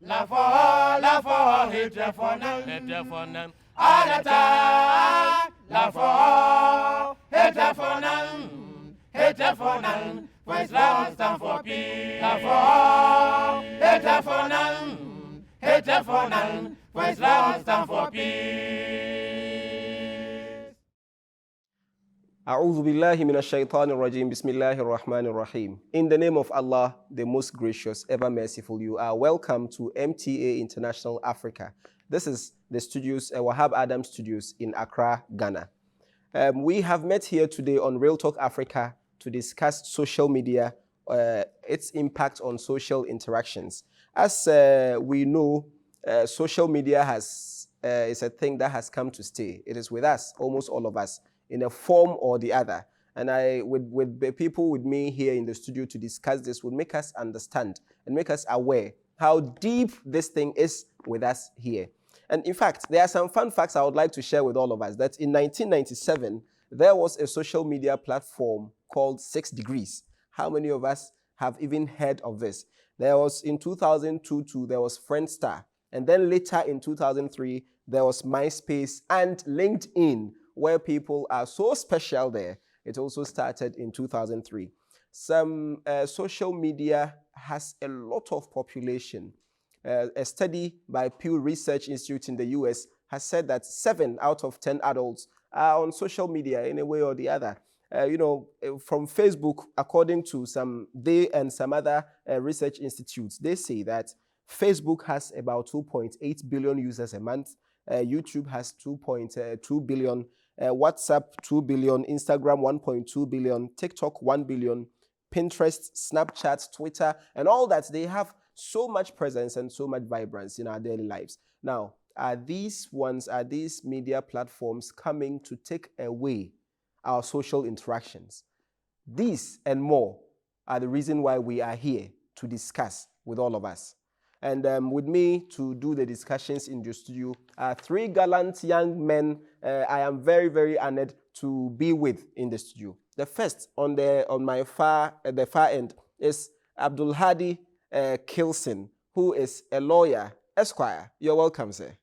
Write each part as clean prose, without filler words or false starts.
La for, hit for none. All the time. La for, hit for none. For Islam stand for peace. La for, hit for none. For Islam stand for peace. A'udhu billahi minash shaitanir rajim. Bismillahir rahmanir rahim. In the name of Allah, the most gracious, ever merciful, you are welcome to MTA International Africa. This is the studios, Wahab Adam Studios in Accra, Ghana. We have met here today on Real Talk Africa to discuss social media, its impact on social interactions. As we know, social media is a thing that has come to stay. It is with us, almost all of us, in a form or the other. And with the people with me here in the studio to discuss this would make us understand and make us aware how deep this thing is with us here. And in fact, there are some fun facts I would like to share with all of us, that in 1997, there was a social media platform called 6 Degrees. How many of us have even heard of this? There was in 2002, there was Friendster. And then later in 2003, there was MySpace and LinkedIn, where people are so special there. It also started in 2003. Some social media has a lot of population. A study by Pew Research Institute in the US has said that 7 out of 10 adults are on social media in a way or the other. From Facebook, according to some other research institutes, they say that Facebook has about 2.8 billion users a month. YouTube has 2.2 billion. WhatsApp 2 billion, Instagram 1.2 billion, TikTok 1 billion, Pinterest, Snapchat, Twitter, and all that. They have so much presence and so much vibrance in our daily lives. Now, are these media platforms coming to take away our social interactions? These and more are the reason why we are here to discuss with all of us. And with me to do the discussions in the studio are 3 gallant young men I am very, very honored to be with in the studio. The first on the far end is Abdul Hadi Kilson, who is a lawyer, Esquire. You're welcome, sir.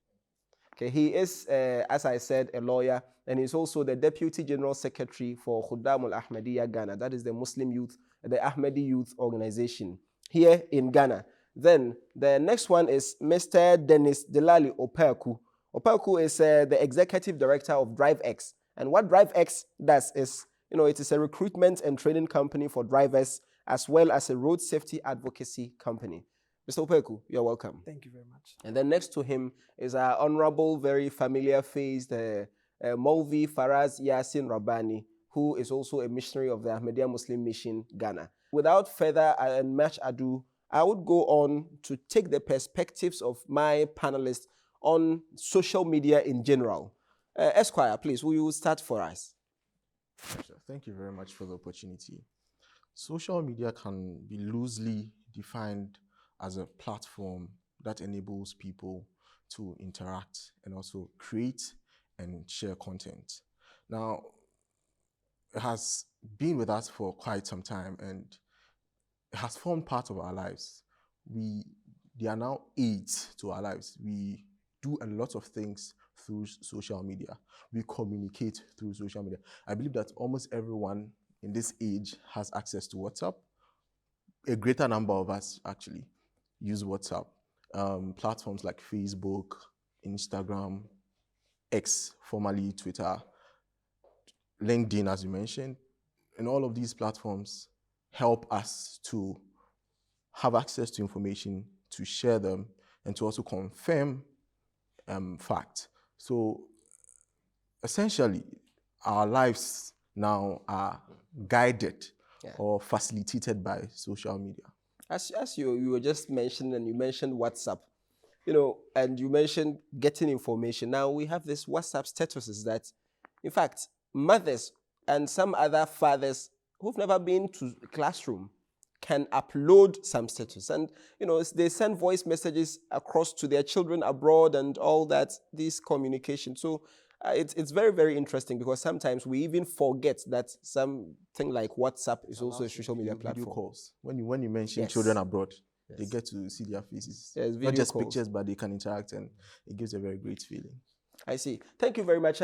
Okay, he is, as I said, a lawyer, and he's also the Deputy General Secretary for Khuddam al-Ahmadiyya Ghana. That is the Muslim youth, the Ahmadi Youth Organization here in Ghana. Then the next one is Mr. Dennis Delali Opeku. Opeku is the Executive Director of DriveX. And what DriveX does is, it is a recruitment and training company for drivers as well as a road safety advocacy company. Mr. Opeku, you're welcome. Thank you very much. And then next to him is our honorable, very familiar face, the Maulvi Faraz Yasin Rabbani, who is also a missionary of the Ahmadiyya Muslim Mission, Ghana. Without further and much ado, I would go on to take the perspectives of my panelists on social media in general. Esquire, please, will you start for us? Thank you very much for the opportunity. Social media can be loosely defined as a platform that enables people to interact and also create and share content. Now, it has been with us for quite some time, and it has formed part of our lives. They are now aids to our lives. We do a lot of things through social media. We communicate through social media. I believe that almost everyone in this age has access to WhatsApp. A greater number of us actually use WhatsApp. Platforms like Facebook, Instagram, X, formerly Twitter, LinkedIn, as you mentioned, and all of these platforms help us to have access to information, to share them, and to also confirm facts. So essentially, our lives now are guided or facilitated by social media. As you were just mentioning, and you mentioned WhatsApp, and you mentioned getting information. Now we have this WhatsApp statuses that, in fact, mothers and some other fathers who've never been to a classroom can upload some status. And, they send voice messages across to their children abroad and all that, this communication. So it's very, very interesting, because sometimes we even forget that something like WhatsApp is also a social media platform. Video calls. When you mention children abroad, They get to see their faces. Yes, Not video just calls. pictures, but they can interact, and it gives a very great feeling. I see. Thank you very much.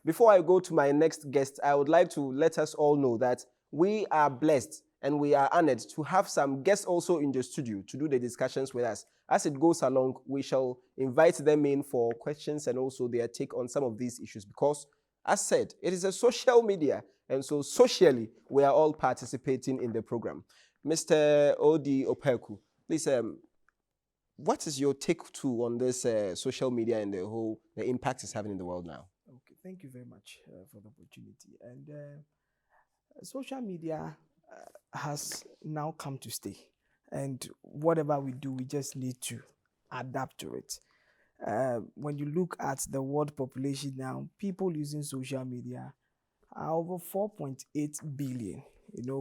Before I go to my next guest, I would like to let us all know that we are blessed and we are honored to have some guests also in the studio to do the discussions with us. As it goes along, we shall invite them in for questions and also their take on some of these issues because, as said, it is a social media, and so socially, we are all participating in the program. Mr. Odi Opeku, please, what is your take too on this social media and the impact it's having in the world now? Okay, thank you very much for the opportunity. And social media has now come to stay. And whatever we do, we just need to adapt to it. When you look at the world population now, people using social media are over 4.8 billion.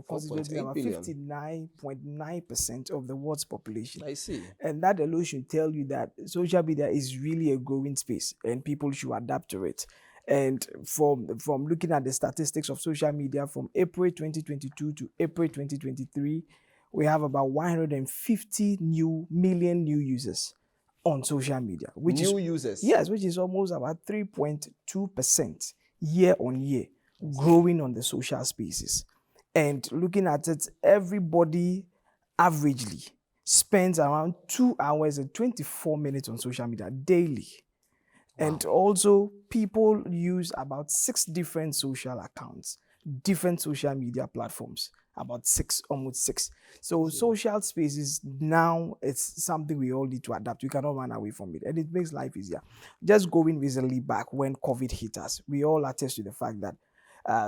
Constituting about 59.9% of the world's population. I see. And that alone should tell you that social media is really a growing space and people should adapt to it. And from looking at the statistics of social media from April 2022 to April 2023, we have about 150 million new users on social media. New users? Yes, which is almost about 3.2% year on year growing on the social spaces. And looking at it, everybody averagely spends around 2 hours and 24 minutes on social media daily. Wow. And also, people use about 6 different social accounts, different social media platforms, about 6, almost 6. So social spaces now, it's something we all need to adapt. We cannot run away from it. And it makes life easier. Just going recently back when COVID hit us, we all attest to the fact that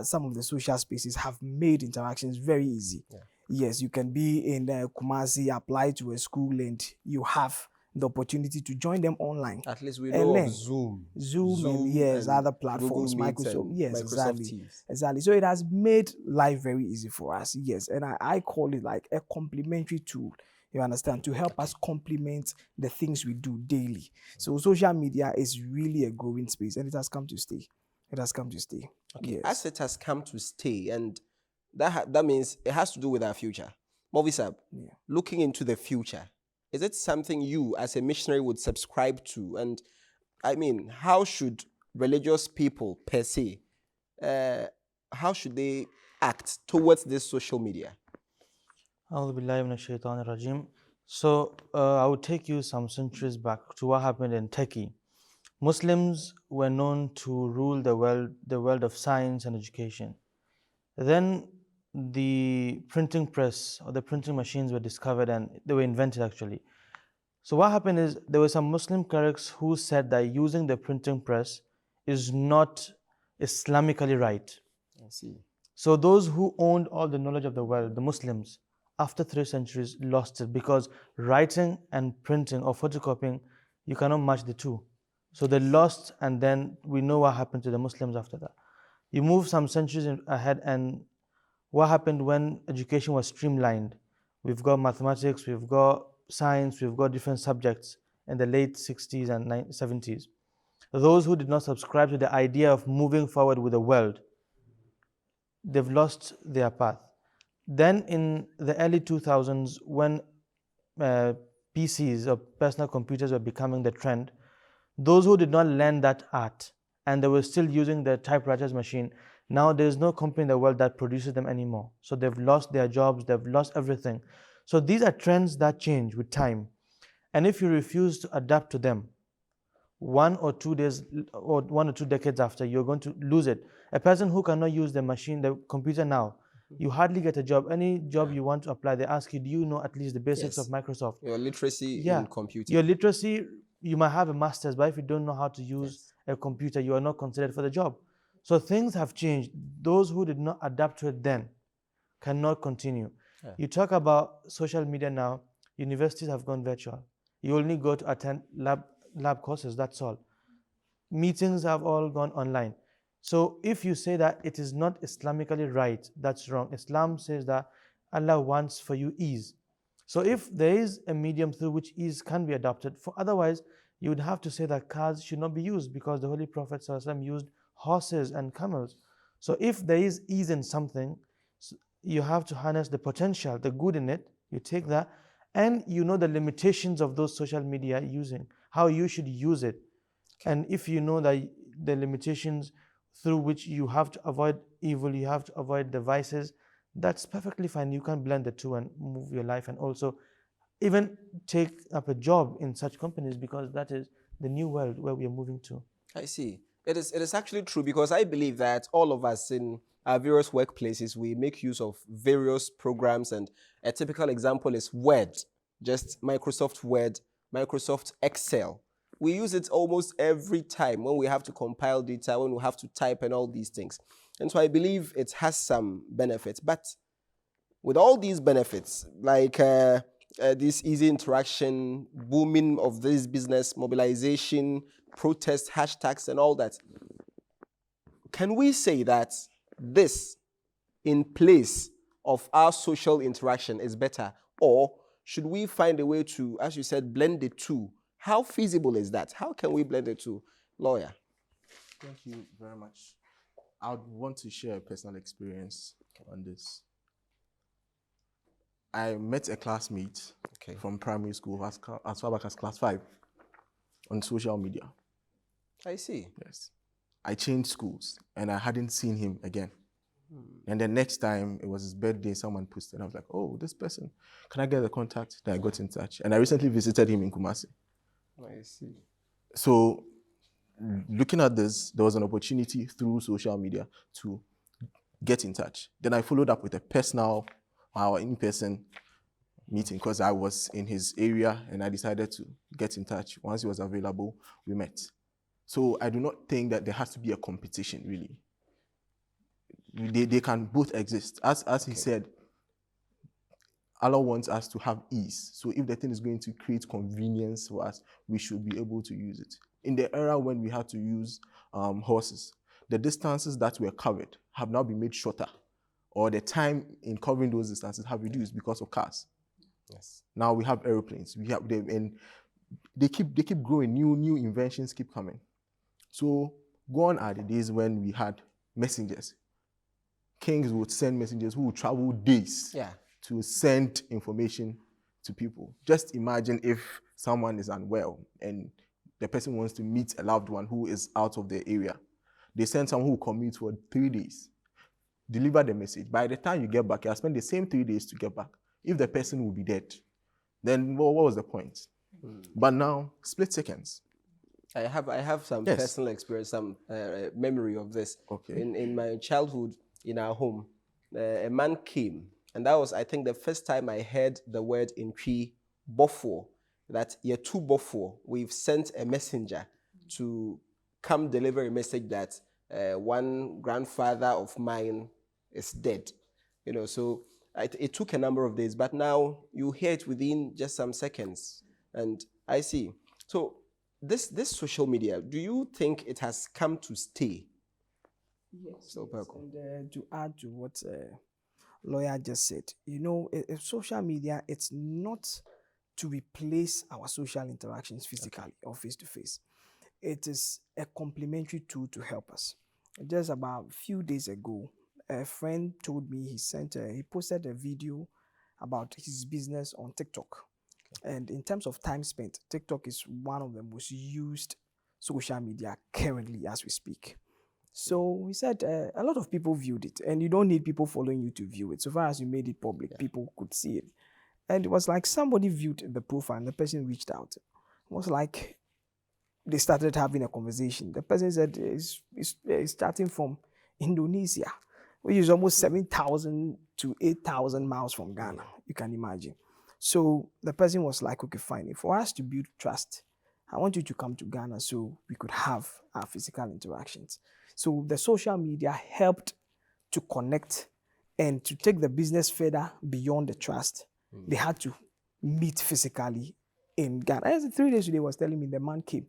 some of the social spaces have made interactions very easy. Yeah. Yes, you can be in Kumasi, apply to a school, and you have the opportunity to join them online. At least we know of Zoom, and yes, other platforms, Microsoft. Yes, exactly. Exactly. So it has made life very easy for us. Yes, and I call it like a complementary tool. You understand? To help us complement the things we do daily. So social media is really a growing space, and it has come to stay. It has come to stay. Okay. Yes. As it has come to stay, and that means it has to do with our future. Movisab, looking into the future, is it something you as a missionary would subscribe to? And I mean, how should religious people per se, how should they act towards this social media? So I would take you some centuries back to what happened in Turkey. Muslims were known to rule the world of science and education. Then the printing press or the printing machines were discovered and they were invented actually. So what happened is there were some Muslim clerics who said that using the printing press is not Islamically right. I see. So those who owned all the knowledge of the world, the Muslims, after 3 centuries lost it because writing and printing or photocopying, you cannot match the two. So they lost, and then we know what happened to the Muslims after that. You move some centuries ahead, and what happened when education was streamlined? We've got mathematics, we've got science, we've got different subjects in the late 60s and 70s. Those who did not subscribe to the idea of moving forward with the world, they've lost their path. Then in the early 2000s, when PCs or personal computers were becoming the trend, those who did not learn that art and they were still using the typewriter's machine, now there is no company in the world that produces them anymore. So they've lost their jobs, they've lost everything. So these are trends that change with time. And if you refuse to adapt to them, 1 or 2 days or 1 or 2 decades after, you're going to lose it. A person who cannot use the machine, the computer now, you hardly get a job. Any job you want to apply, they ask you, do you know at least the basics of Microsoft? Your literacy in computing. Your literacy, you might have a master's, but if you don't know how to use a computer, you are not considered for the job. So things have changed. Those who did not adapt to it then cannot continue. You talk about social media now, universities have gone virtual. You only go to attend lab courses, that's all. Meetings have all gone online. So if you say that it is not Islamically right, that's wrong. Islam says that Allah wants for you ease. So if there is a medium through which ease can be adopted, otherwise you would have to say that cars should not be used because the Holy Prophet ﷺ used horses and camels. So if there is ease in something, you have to harness the potential, the good in it, you take that, and you know the limitations of those social media using, how you should use it. And if you know that the limitations through which you have to avoid evil, you have to avoid the vices, that's perfectly fine. You can blend the two and move your life, and also even take up a job in such companies, because that is the new world where we are moving to. I see. It is actually true, because I believe that all of us in our various workplaces, we make use of various programs, and a typical example is Word, just Microsoft Word, Microsoft Excel. We use it almost every time when we have to compile data, when we have to type and all these things. And so I believe it has some benefits. But with all these benefits, like this easy interaction, booming of this business, mobilization, protest, hashtags, and all that, can we say that this in place of our social interaction is better? Or should we find a way to, as you said, blend the two? How feasible is that? How can we blend the two? Lawyer. Thank you very much. I would want to share a personal experience on this. I met a classmate from primary school as far back as class 5 on social media. I see. Yes. I changed schools and I hadn't seen him again. And the next time it was his birthday, someone posted. I was like, oh, this person, can I get the contact? Then I got in touch. And I recently visited him in Kumasi. I see. So looking at this, there was an opportunity through social media to get in touch. Then I followed up with a personal or in-person meeting because I was in his area and I decided to get in touch. Once he was available, we met. So I do not think that there has to be a competition, really. They can both exist. As he said, Allah wants us to have ease. So if the thing is going to create convenience for us, we should be able to use it. In the era when we had to use horses, the distances that were covered have now been made shorter, or the time in covering those distances have reduced because of cars. Yes. Now we have airplanes. We have them, and they keep growing. New inventions keep coming. So gone are the days when we had messengers. Kings would send messengers who would travel days to send information to people. Just imagine if someone is unwell and the person wants to meet a loved one who is out of the area. They send someone who will commute for 3 days, deliver the message. By the time you get back, you'll spend the same 3 days to get back. If the person will be dead, then what was the point? But now, split seconds. I have some personal experience, some memory of this. Okay. In my childhood, in our home, a man came, and that was, I think, the first time I heard the word in Twi Bofo, that Yetu Bofo, we've sent a messenger to come deliver a message that one grandfather of mine is dead. You know, so it took a number of days, but now you hear it within just some seconds. And I see. So this social media, do you think it has come to stay? Yes. So, and to add to what lawyer just said, you know, social media, it's not to replace our social interactions physically or face-to-face. It is a complementary tool to help us. Just about a few days ago, a friend told me he posted a video about his business on TikTok. And in terms of time spent, TikTok is one of the most used social media currently as we speak. So he said a lot of people viewed it, and you don't need people following you to view it. So far as you made it public, people could see it. And it was like somebody viewed the profile and the person reached out. It was like they started having a conversation. The person said it's starting from Indonesia, which is almost 7,000 to 8,000 miles from Ghana. You can imagine. So the person was like, okay, fine. For us to build trust, I want you to come to Ghana so we could have our physical interactions. So the social media helped to connect and to take the business further beyond the trust. They had to meet physically in Ghana. As 3 days today was telling me the man came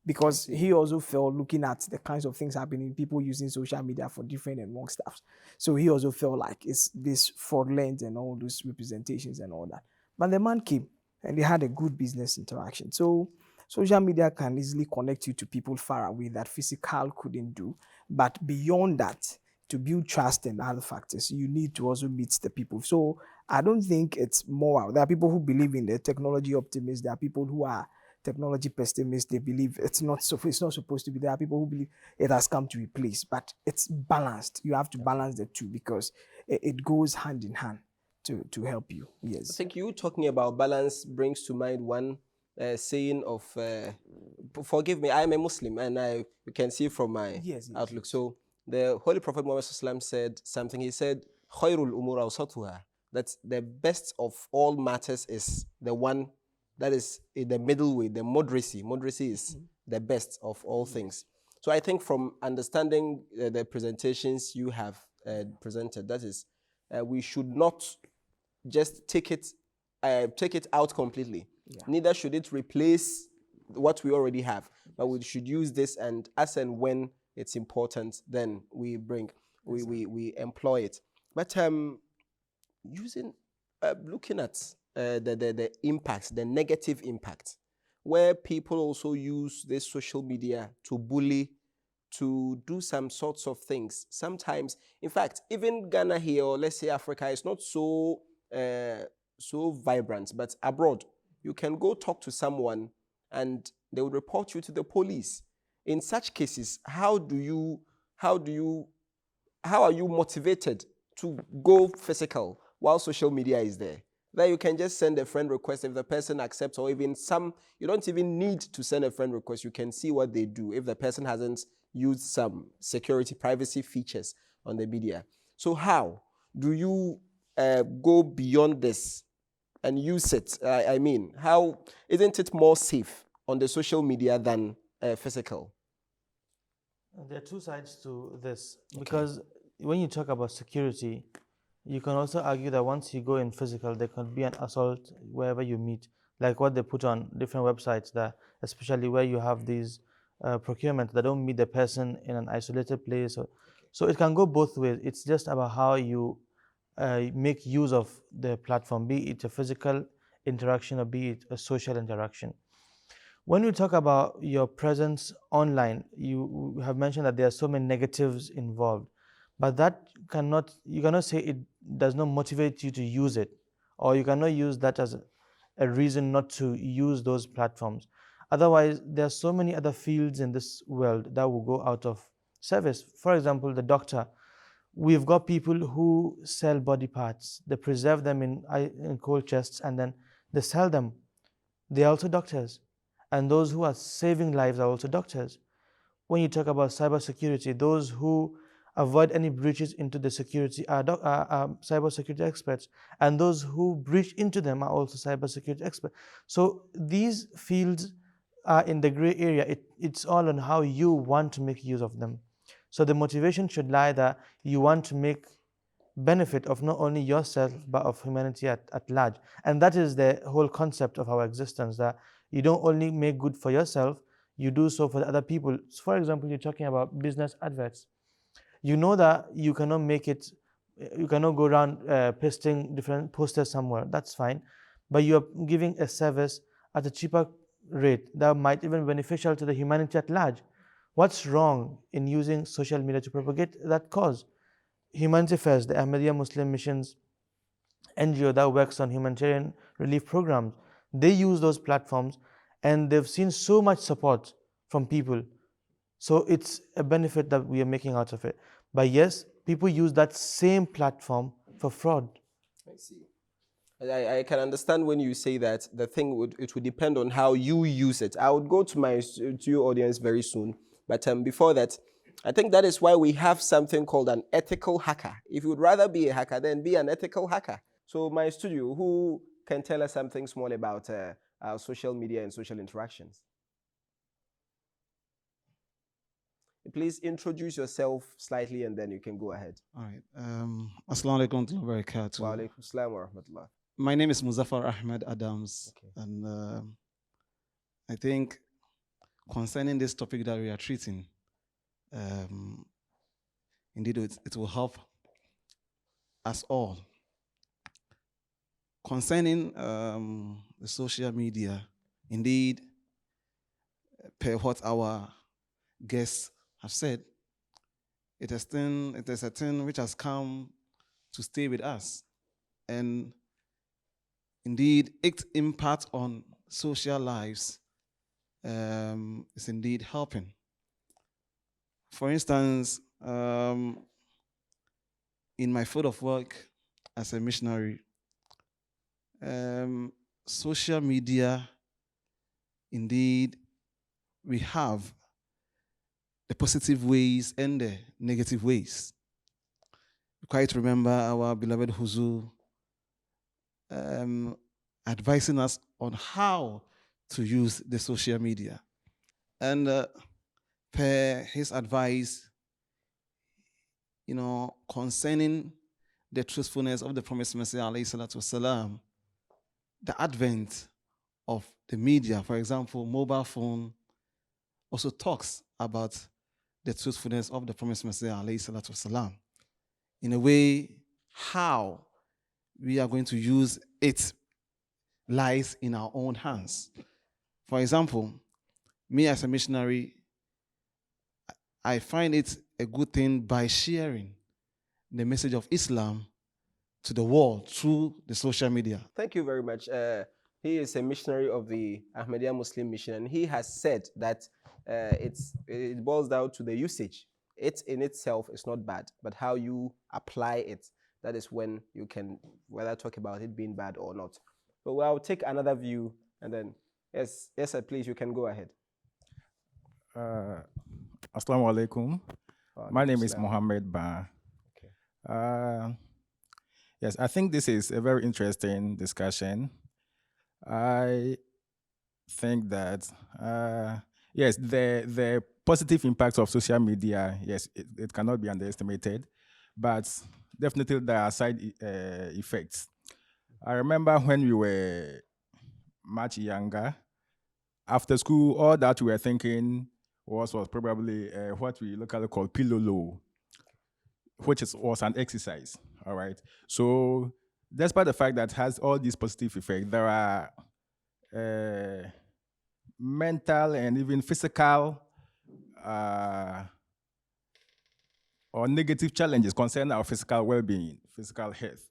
because he also felt, looking at the kinds of things happening, people using social media for different and wrong stuff. So he also felt like it's this fraudulent and all those representations and all that. But the man came and they had a good business interaction. So social media can easily connect you to people far away that physical couldn't do. But beyond that, to build trust and other factors, you need to also meet the people. So I don't think it's more. There are people who believe in the technology optimists. There are people who are technology pessimists. They believe it's not supposed to be. There are people who believe it has come to replace, but it's balanced. You have to balance the two because it goes hand in hand to help you. Yes. I think you talking about balance brings to mind one saying of, forgive me, I am a Muslim, and you can see from my outlook. So the Holy Prophet Muhammad SAW said something. He said, "Khairul umur awsatuha," that the best of all matters is the one that is in the middle way, the moderacy. Moderacy is the best of all things. So I think from understanding the presentations you have presented, that is, we should not just take it out completely. Neither should it replace what we already have, but we should use this, and as and when it's important, then we employ it. But looking at the impact, the negative impact, where people also use this social media to bully, to do some sorts of things. Sometimes, in fact, even Ghana here, or let's say Africa, is not so vibrant, but abroad, you can go talk to someone and they will report you to the police. In such cases, how are you motivated to go physical while social media is there? That you can just send a friend request. If the person accepts, or even you don't even need to send a friend request. You can see what they do if the person hasn't used some security privacy features on the media. So how do you go beyond this and use it? I mean, how isn't it more safe on the social media than physical? There are two sides to this, because when you talk about security, you can also argue that once you go in physical, there could be an assault wherever you meet, like what they put on different websites, that especially where you have these procurement that don't meet the person in an isolated place. So it can go both ways. It's just about how you make use of the platform, be it a physical interaction or be it a social interaction. When we talk about your presence online, you have mentioned that there are so many negatives involved, but you cannot say it does not motivate you to use it, or you cannot use that as a reason not to use those platforms. Otherwise, there are so many other fields in this world that will go out of service. For example, the doctor. We've got people who sell body parts. They preserve them in cold chests and then they sell them. They are also doctors. And those who are saving lives are also doctors. When you talk about cybersecurity, those who avoid any breaches into the security are cybersecurity experts. And those who breach into them are also cybersecurity experts. So these fields are in the gray area. It's all on how you want to make use of them. So the motivation should lie that you want to make benefit of not only yourself, but of humanity at large. And that is the whole concept of our existence, that you don't only make good for yourself, you do so for the other people. So for example, you're talking about business adverts. You know that you cannot go around pasting different posters somewhere, that's fine. But you're giving a service at a cheaper rate that might even be beneficial to the humanity at large. What's wrong in using social media to propagate that cause? Humanity First, the Ahmadiyya Muslim Missions NGO that works on humanitarian relief programs, they use those platforms and they've seen so much support from people. So it's a benefit that we are making out of it. But yes, people use that same platform for fraud. I see. I can understand when you say that it would depend on how you use it. I would go to your audience very soon. But before that, I think that is why we have something called an ethical hacker. If you would rather be a hacker, then be an ethical hacker. So my studio, who can tell us something small about our social media and social interactions? Please introduce yourself slightly and then you can go ahead. All right. Assalamu alaikum wa barakatuh. Wa alaikum assalam wa rahmatullah. My name is Muzaffar Ahmed Adams. Okay. And I think concerning this topic that we are treating, indeed it will help us all. Concerning the social media, indeed, per what our guests have said, it is a thing which has come to stay with us. and indeed its impact on social lives is indeed helping. For instance, in my field of work as a missionary, social media, indeed, we have the positive ways and the negative ways. You quite remember our beloved Huzu advising us on how to use the social media. And per his advice, concerning the truthfulness of the promised Messiah, alayhi salatu wasalam, the advent of the media, for example, mobile phone, also talks about the truthfulness of the promised Messiah, alayhi salatu wasalam. In a way, how we are going to use it lies in our own hands. For example, me as a missionary, I find it a good thing by sharing the message of Islam to the world through the social media. Thank you very much. He is a missionary of the Ahmadiyya Muslim Mission, and he has said that it boils down to the usage. It in itself is not bad, but how you apply it, that is when you can whether talk about it being bad or not. But I'll take another view, and then, yes, sir, please, you can go ahead. Assalamu alaikum. My name is Mohammed Ba. Okay. Yes, I think this is a very interesting discussion. I think that, yes, the positive impact of social media, yes, it cannot be underestimated, but definitely there are side effects. I remember when we were much younger, after school, all that we were thinking was probably what we locally call pilolo, which was an exercise, all right? So despite the fact that it has all these positive effects, there are mental and even physical or negative challenges concerning our physical well-being, physical health.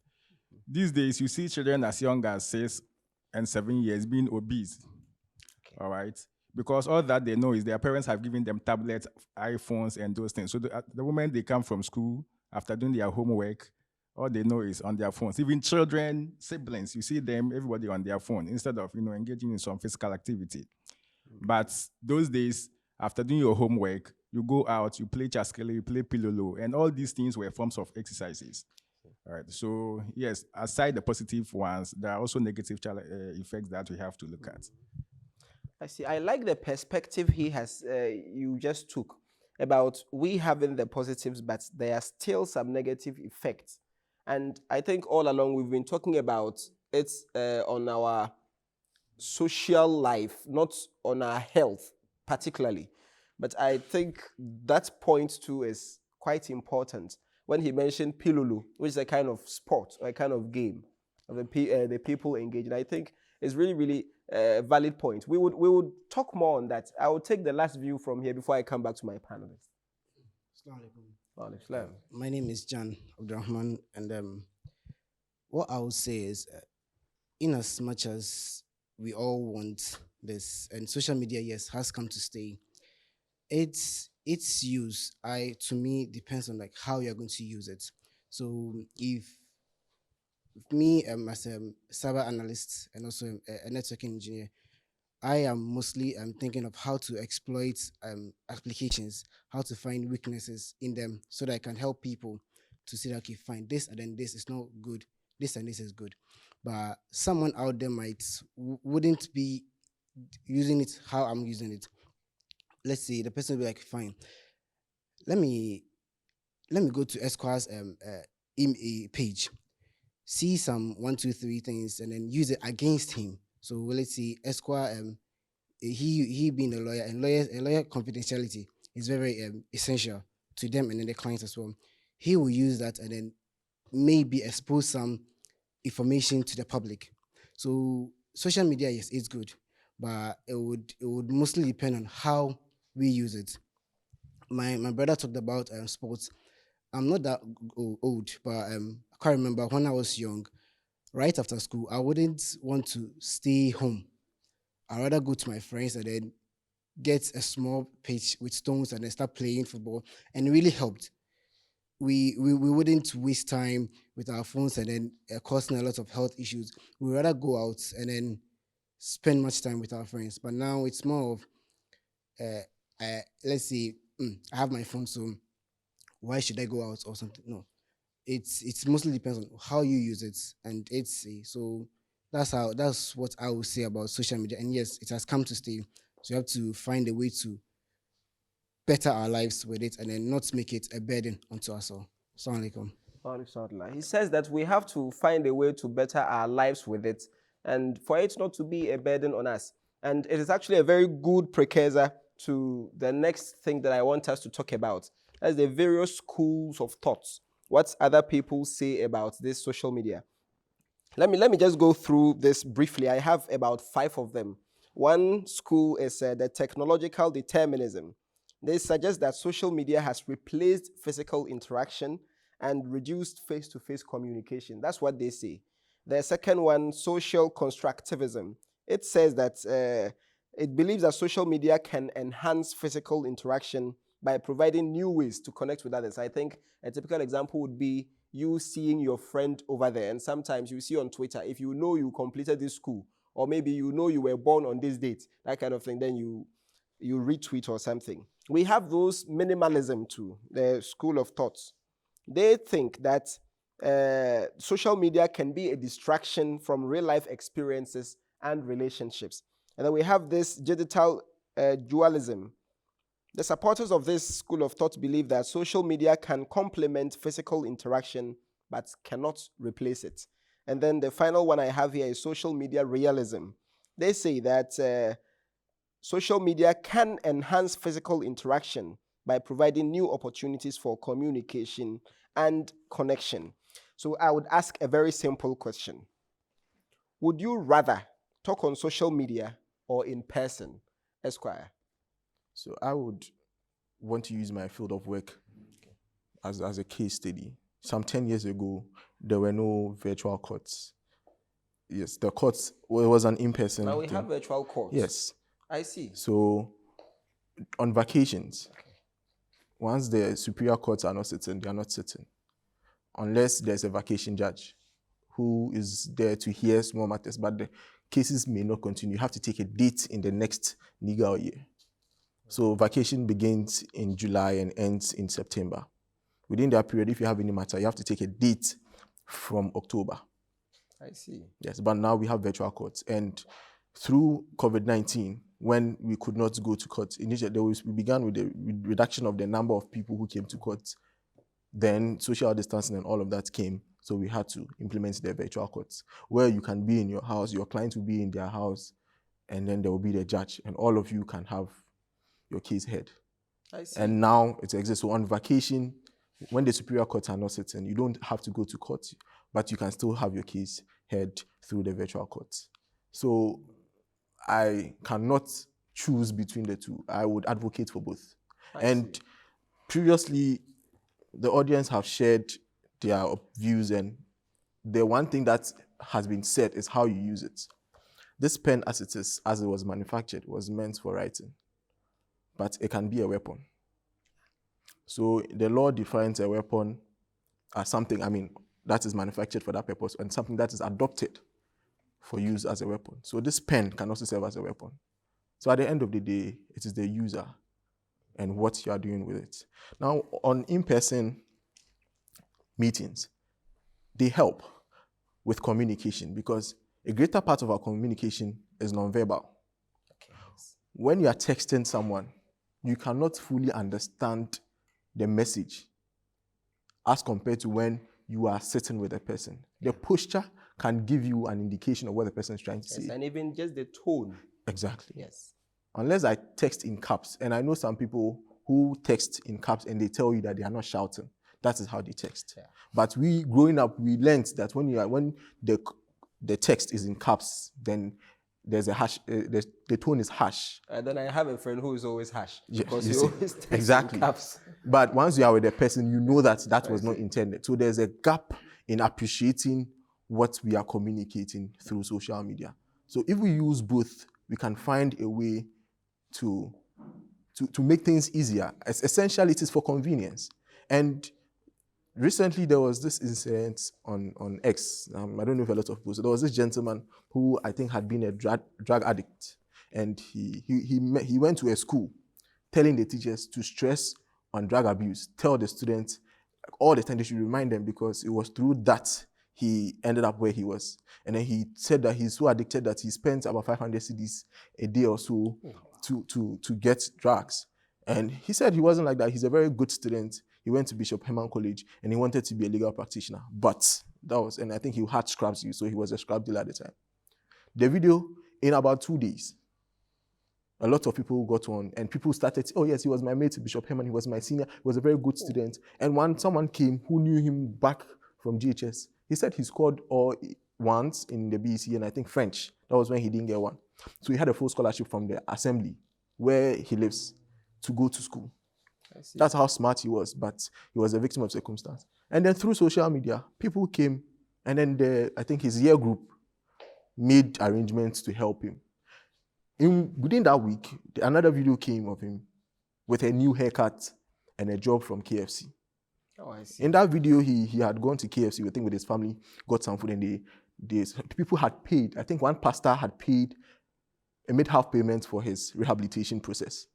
These days, you see children as young as 6 and 7 years being obese, all right? Because all that they know is their parents have given them tablets, iPhones, and those things. So the moment they come from school, after doing their homework, all they know is on their phones. Even children, siblings, you see them, everybody on their phone, instead of engaging in some physical activity. But those days, after doing your homework, you go out, you play chaskele, you play pilolo, and all these things were forms of exercises. All right. So yes, aside the positive ones, there are also negative effects that we have to look at. I see. I like the perspective he has, you just took about we having the positives, but there are still some negative effects. And I think all along we've been talking about it on our social life, not on our health particularly. But I think that point too is quite important when he mentioned Pilulu, which is a kind of sport or a kind of game of the people engaged. And I think it's really, really a valid point. We would talk more on that. I will take the last view from here before I come back to my panelists. My name is Jan Abdurrahman, and what I would say is, in as much as we all want this, and social media, yes, has come to stay, its use, to me, depends on like how you're going to use it. So if me as a cyber analyst and also a networking engineer, I am mostly thinking of how to exploit applications, how to find weaknesses in them so that I can help people to say, okay, fine, this and then this is not good, this and this is good. But someone out there wouldn't be using it how I'm using it. Let's say the person will be like, fine, let me go to Esquire's page, see some 1, 2, 3 things, and then use it against him. So let's see, Esquire, he being a lawyer, and lawyer confidentiality is very essential to them and then the clients as well. He will use that and then maybe expose some information to the public. So social media, yes, it's good, but it would mostly depend on how we use it. My brother talked about sports. I'm not that old, but I can't remember when I was young. right after school, I wouldn't want to stay home. I'd rather go to my friends and then get a small pitch with stones and then start playing football, and it really helped. We wouldn't waste time with our phones and then causing a lot of health issues. We'd rather go out and then spend much time with our friends. But now it's more of, let's say, I have my phone, so why should I go out or something? No, it's mostly depends on how you use it, and so that's what I would say about social media. And yes, it has come to stay. So you have to find a way to better our lives with it and then not make it a burden onto us all. Assalamu alaikum. He says that we have to find a way to better our lives with it and for it not to be a burden on us. And it is actually a very good precursor to the next thing that I want us to talk about. That's the various schools of thoughts. What other people say about this social media. Let me just go through this briefly. I have about 5 of them. One school is the technological determinism. They suggest that social media has replaced physical interaction and reduced face-to-face communication. That's what they say. The second one, social constructivism. It says that it believes that social media can enhance physical interaction by providing new ways to connect with others. I think a typical example would be you seeing your friend over there, and sometimes you see on Twitter, if you know you completed this school, or maybe you know you were born on this date, that kind of thing, then you retweet or something. We have those minimalism too, the school of thoughts. They think that social media can be a distraction from real life experiences and relationships. And then we have this digital dualism. The supporters of this school of thought believe that social media can complement physical interaction but cannot replace it. And then the final one I have here is social media realism. They say that social media can enhance physical interaction by providing new opportunities for communication and connection. So I would ask a very simple question. Would you rather talk on social media or in person, Esquire? So I would want to use my field of work as a case study. Some 10 years ago, there were no virtual courts. Yes, the courts, well, it was an in-person Now we thing. have virtual courts. Yes. I see. So on vacations, once the superior courts are not sitting, they are not sitting. Unless there's a vacation judge who is there to hear small matters, but the cases may not continue. You have to take a date in the next legal year. So vacation begins in July and ends in September. Within that period, if you have any matter, you have to take a date from October. I see. Yes, but now we have virtual courts. And through COVID-19, when we could not go to court, initially we began with the reduction of the number of people who came to court. Then social distancing and all of that came, so we had to implement the virtual courts, where you can be in your house, your client will be in their house, and then there will be the judge, and all of you can have your case heard. I see. And now it exists. So on vacation, when the superior courts are not sitting, you don't have to go to court, but you can still have your case heard through the virtual courts. So I cannot choose between the two. I would advocate for both. And previously, the audience have shared their views, and the one thing that has been said is how you use it. This pen, as it is, as it was manufactured, was meant for writing, but it can be a weapon. So the law defines a weapon as something, that is manufactured for that purpose, and something that is adopted for use as a weapon. So this pen can also serve as a weapon. So at the end of the day, it is the user and what you are doing with it. Now, on in-person meetings, they help with communication because a greater part of our communication is nonverbal. Okay. When you are texting someone, you cannot fully understand the message as compared to when you are sitting with a person. The posture can give you an indication of what the person is trying to say. And even just the tone. Exactly. Yes. Unless I text in caps, and I know some people who text in caps and they tell you that they are not shouting. That is how they text. Yeah. But we, growing up, we learned that when the text is in caps, then there's a hash. The tone is harsh. And then I have a friend who is always harsh Yeah, because you he see. always texts Exactly. in caps. But once you are with the person, you know that was not intended. So there's a gap in appreciating what we are communicating through social media. So if we use both, we can find a way to make things easier. Essentially, it is for convenience. And recently, there was this incident on X. I don't know if a lot of people. So there was this gentleman who I think had been a drug addict, and he went to a school, telling the teachers to stress on drug abuse. Tell the students all the time they should remind them, because it was through that he ended up where he was. And then he said that he's so addicted that he spent about 500 cedis a day or so to get drugs. And he said he wasn't like that. He's a very good student. He went to Bishop Herman College and he wanted to be a legal practitioner. But and I think he had scraps use, so he was a scrap dealer at the time. The video, in about 2 days, a lot of people got on and people started, oh yes, he was my mate to Bishop Herman, he was my senior, he was a very good student. And when someone came who knew him back from GHS, he said he scored all once in the BEC and I think French. That was when he didn't get one. So he had a full scholarship from the assembly where he lives to go to school. That's how smart he was, but he was a victim of circumstance. And then through social media, people came, and then I think his year group made arrangements to help him. Within that week, another video came of him with a new haircut and a job from KFC. Oh, I see. In that video, he had gone to KFC, I think with his family, got some food, and people had paid. I think one pastor had paid and made half payments for his rehabilitation process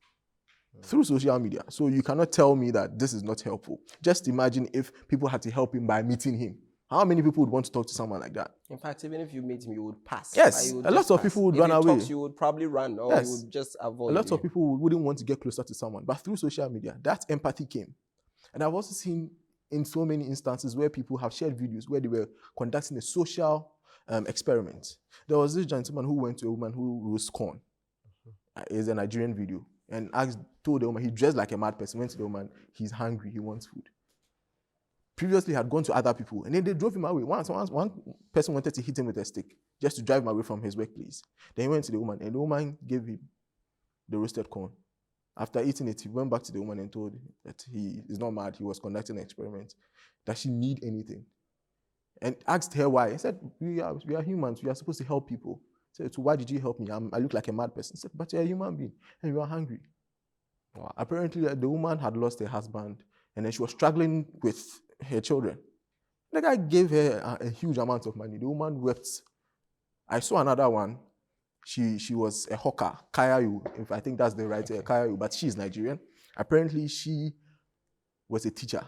through social media. So you cannot tell me that this is not helpful. Just imagine if people had to help him by meeting him. How many people would want to talk to someone like that? In fact, even if you meet him, you would pass. Yes, would a lot of people would if run he away. Talks, you would probably run, or you would just avoid. A lot of people wouldn't want to get closer to someone. But through social media, that empathy came. And I've also seen in so many instances where people have shared videos where they were conducting a social experiment. There was this gentleman who went to a woman who roast corn. It's a Nigerian video. And told the woman, he dressed like a mad person, went to the woman, he's hungry, he wants food. Previously had gone to other people, and then they drove him away. One person wanted to hit him with a stick just to drive him away from his workplace. Then he went to the woman, and the woman gave him the roasted corn. After eating it, he went back to the woman and told her that he is not mad, he was conducting an experiment. Does she need anything? And asked her why. He said, we are humans, we are supposed to help people. He said, so why did you help me? I look like a mad person. He said, but you're a human being, and you are hungry. Wow. Apparently, the woman had lost her husband, and then she was struggling with her children. The guy gave her a huge amount of money. The woman wept. I saw another one. She was a hawker, Kayayu, if I think that's the right Kayayu, but she's Nigerian. Apparently, she was a teacher,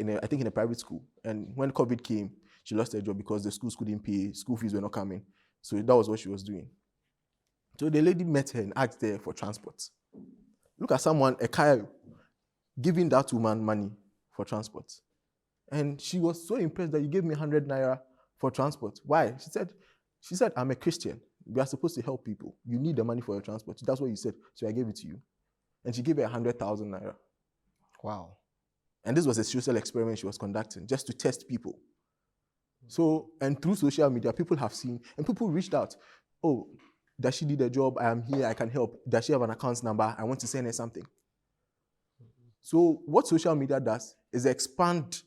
I think in a private school. And when COVID came, she lost her job because the schools couldn't pay, school fees were not coming. So that was what she was doing. So the lady met her and asked her for transport. Look at someone, a Kayayu, giving that woman money for transport. And she was so impressed that you gave me 100 naira for transport. Why? She said, I'm a Christian. We are supposed to help people. You need the money for your transport. That's what you said. So I gave it to you. And she gave her 100,000 naira. Wow. And this was a social experiment she was conducting just to test people. So, and through social media, people have seen, and people reached out. Oh, does she need a job? I am here, I can help. Does she have an account number? I want to send her something. So what social media does is expand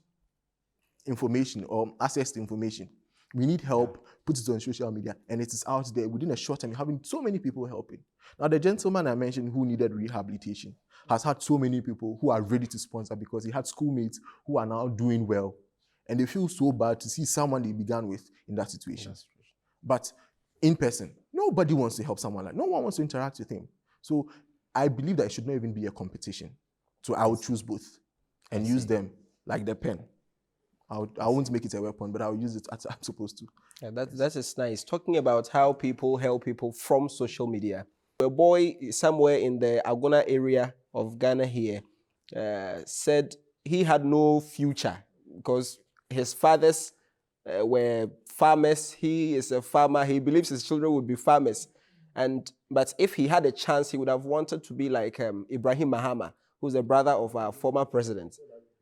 information or access to information. We need help, put it on social media, and it is out there within a short time. You're having so many people helping. Now, the gentleman I mentioned who needed rehabilitation has had so many people who are ready to sponsor because he had schoolmates who are now doing well. And they feel so bad to see someone they began with in that situation. But in person, nobody wants to help someone like that. No one wants to interact with him. So I believe that it should not even be a competition. So I would choose both and use them like the pen. I won't make it a weapon, but I'll use it as I'm supposed to. Yeah, that is nice. Talking about how people help people from social media. A boy somewhere in the Agona area of Ghana here said he had no future because his fathers were farmers. He is a farmer. He believes his children would be farmers. But if he had a chance, he would have wanted to be like Ibrahim Mahama, who's the brother of our former president.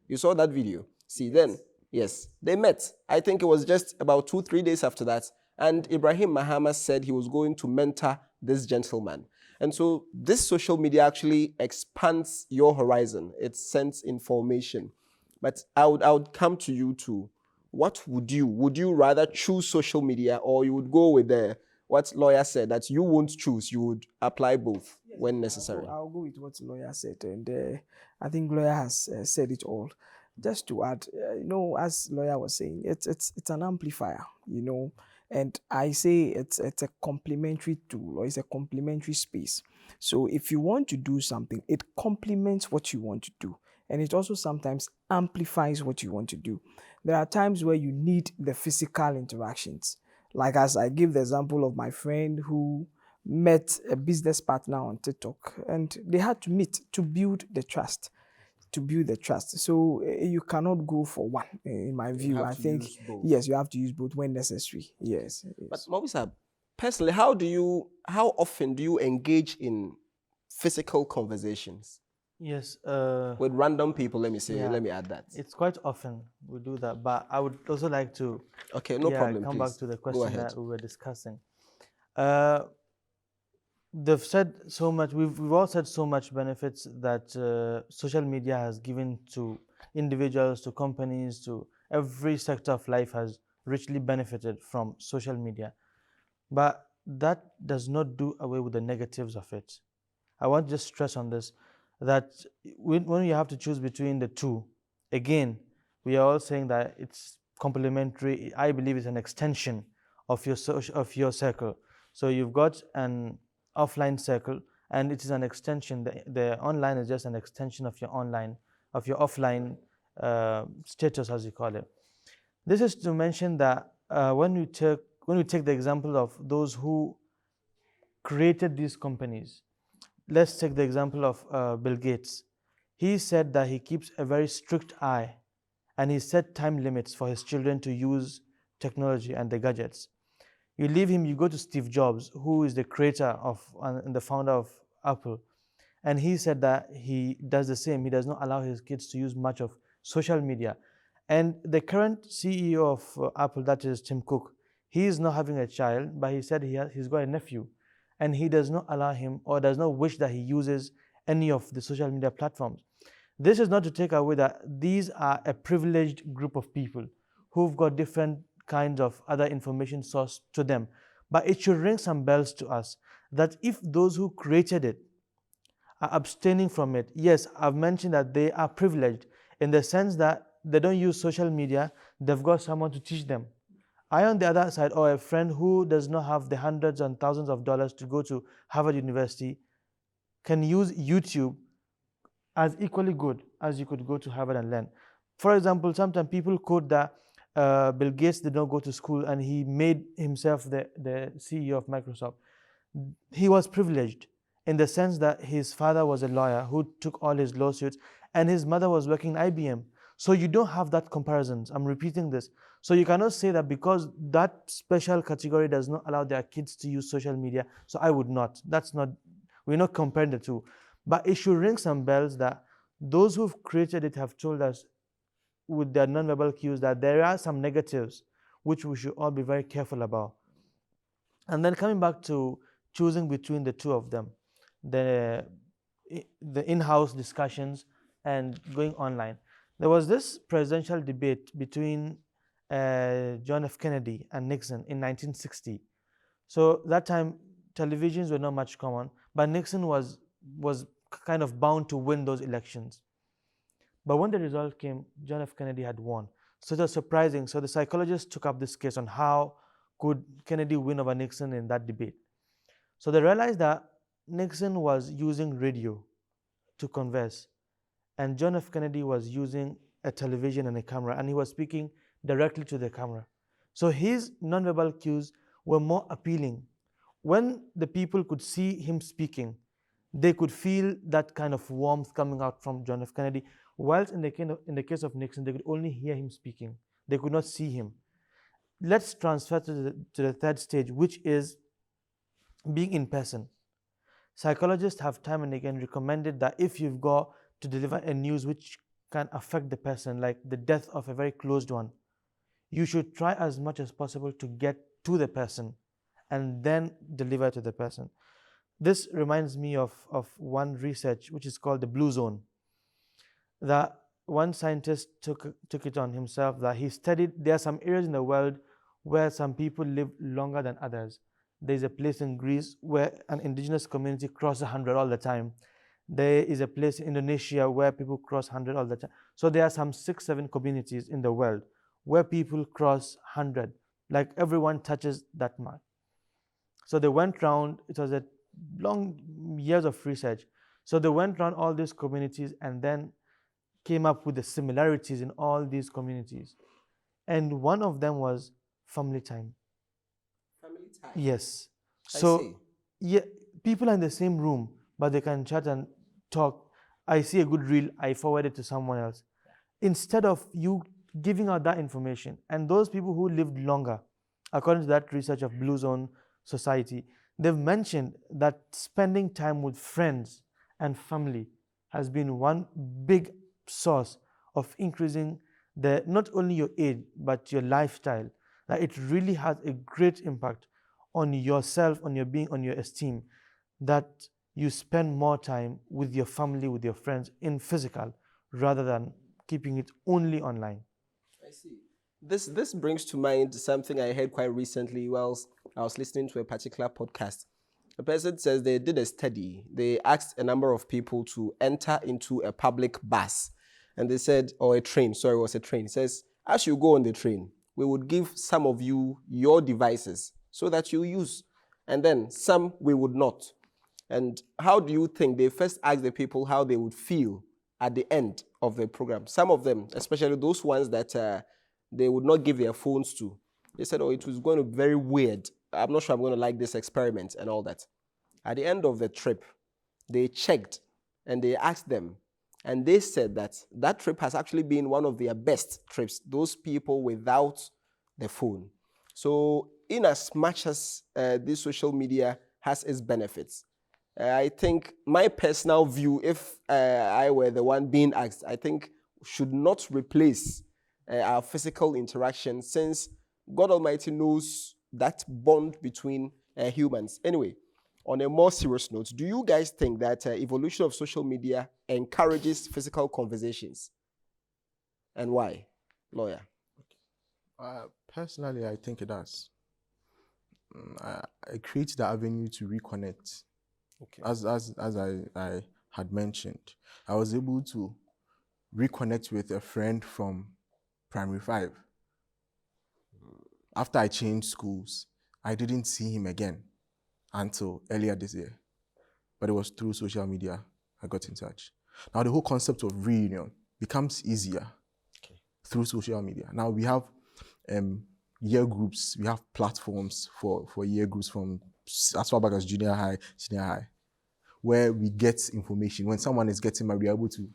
You saw that video? See, then, yes, they met. I think it was just about 2-3 days after that. And Ibrahim Mahama said he was going to mentor this gentleman. And so this social media actually expands your horizon. It sends information. But I would come to you too. what would you rather choose social media, or you would go with the what lawyer said, that you won't choose, you would apply both when necessary? I'll go with what lawyer said, and I think lawyer has said it all. Just to add, as lawyer was saying, it's an amplifier, and I say it's a complementary tool, or it's a complementary space. So if you want to do something, it complements what you want to do, and it also sometimes amplifies what you want to do. There are times where you need the physical interactions, like as I give the example of my friend who met a business partner on TikTok, and they had to meet to build the trust. So you cannot go for one, in my view. I think, yes, you have to use both when necessary. Yes. But Mobisa, personally, how often do you engage in physical conversations Yes. with random people? Let me add that. It's quite often we do that, but I would also like to Okay, no problem. come Please back to the go question ahead. that we were discussing. They've said so much. We've all said so much benefits that social media has given to individuals, to companies, to every sector of life has richly benefited from social media. But that does not do away with the negatives of it. I want to just stress on this, that when you have to choose between the two, again, we are all saying that it's complementary. I believe it's an extension of your circle. So you've got an offline circle, and it is an extension. The online is just an extension of your offline status, as you call it. This is to mention that when we take the example of those who created these companies, let's take the example of Bill Gates. He said that he keeps a very strict eye, and he set time limits for his children to use technology and the gadgets. You leave him, you go to Steve Jobs, who is the creator of and the founder of Apple, and he said that he does the same. He does not allow his kids to use much of social media. And the current CEO of Apple, that is Tim Cook, he is not having a child, but he said he's got a nephew, and he does not allow him, or does not wish that he uses any of the social media platforms. This is not to take away that these are a privileged group of people who've got different kinds of other information source to them. But it should ring some bells to us that if those who created it are abstaining from it, yes, I've mentioned that they are privileged in the sense that they don't use social media, they've got someone to teach them. I, on the other side, or a friend who does not have the hundreds and thousands of dollars to go to Harvard University, can use YouTube as equally good as you could go to Harvard and learn. For example, sometimes people quote that Bill Gates did not go to school and he made himself the CEO of Microsoft. He was privileged in the sense that his father was a lawyer who took all his lawsuits, and his mother was working in IBM. So you don't have that comparisons. I'm repeating this. So you cannot say that because that special category does not allow their kids to use social media, so I would not. That's not, we're not comparing the two. But it should ring some bells that those who've created it have told us with their nonverbal cues that there are some negatives which we should all be very careful about. And then coming back to choosing between the two of them, the in-house discussions and going online. There was this presidential debate between John F. Kennedy and Nixon in 1960. So that time televisions were not much common, but Nixon was kind of bound to win those elections. But when the result came, John F. Kennedy had won. So it was surprising. So the psychologists took up this case on how could Kennedy win over Nixon in that debate. So they realized that Nixon was using radio to converse, and John F. Kennedy was using a television and a camera, and he was speaking directly to the camera. So his nonverbal cues were more appealing. When the people could see him speaking, they could feel that kind of warmth coming out from John F. Kennedy, whilst in the case of Nixon, they could only hear him speaking. They could not see him. Let's transfer to the third stage, which is being in person. Psychologists have time and again recommended that if you've got to deliver a news which can affect the person, like the death of a very closed one, you should try as much as possible to get to the person and then deliver to the person. This reminds me of one research which is called the Blue Zone. That one scientist took it on himself that he studied, there are some areas in the world where some people live longer than others. There's a place in Greece where an indigenous community crosses 100 all the time. There is a place in Indonesia where people cross 100 all the time. So there are some 6-7 communities in the world where people cross 100, like everyone touches that mark. So they went round, it was a long years of research. So they went around all these communities and then came up with the similarities in all these communities. And one of them was family time. Family time. Yes. I So see. yeah, people are in the same room, but they can chat and talk. I see a good reel, I forward it to someone else. Instead of you giving out that information, and those people who lived longer, according to that research of Blue Zone Society, they've mentioned that spending time with friends and family has been one big source of increasing not only your age, but your lifestyle. That it really has a great impact on yourself, on your being, on your esteem, that you spend more time with your family, with your friends in physical, rather than keeping it only online. I see. This brings to mind something I heard quite recently whilst I was listening to a particular podcast. A person says they did a study. They asked a number of people to enter into a public bus. And they said, or a train, sorry, it was a train. It says, as you go on the train, we would give some of you your devices so that you use. And then some we would not. And how do you think they first asked the people how they would feel at the end of the program? Some of them, especially those ones that they would not give their phones to, they said, oh, it was going to be very weird. I'm not sure I'm going to like this experiment and all that. At the end of the trip, they checked and they asked them, and they said that that trip has actually been one of their best trips, those people without the phone. So in as much as this social media has its benefits, I think my personal view, if I were the one being asked, I think should not replace our physical interaction, since God Almighty knows that bond between humans. Anyway, on a more serious note, do you guys think that evolution of social media encourages physical conversations? And why? Lawyer. Personally, I think it does. It creates the avenue to reconnect. Okay. As I had mentioned, I was able to reconnect with a friend from primary 5. After I changed schools, I didn't see him again until earlier this year. But it was through social media I got in touch. Now the whole concept of reunion becomes easier through social media. Now we have year groups, we have platforms for year groups from as far back as junior high, senior high, where we get information. When someone is getting married, we're able to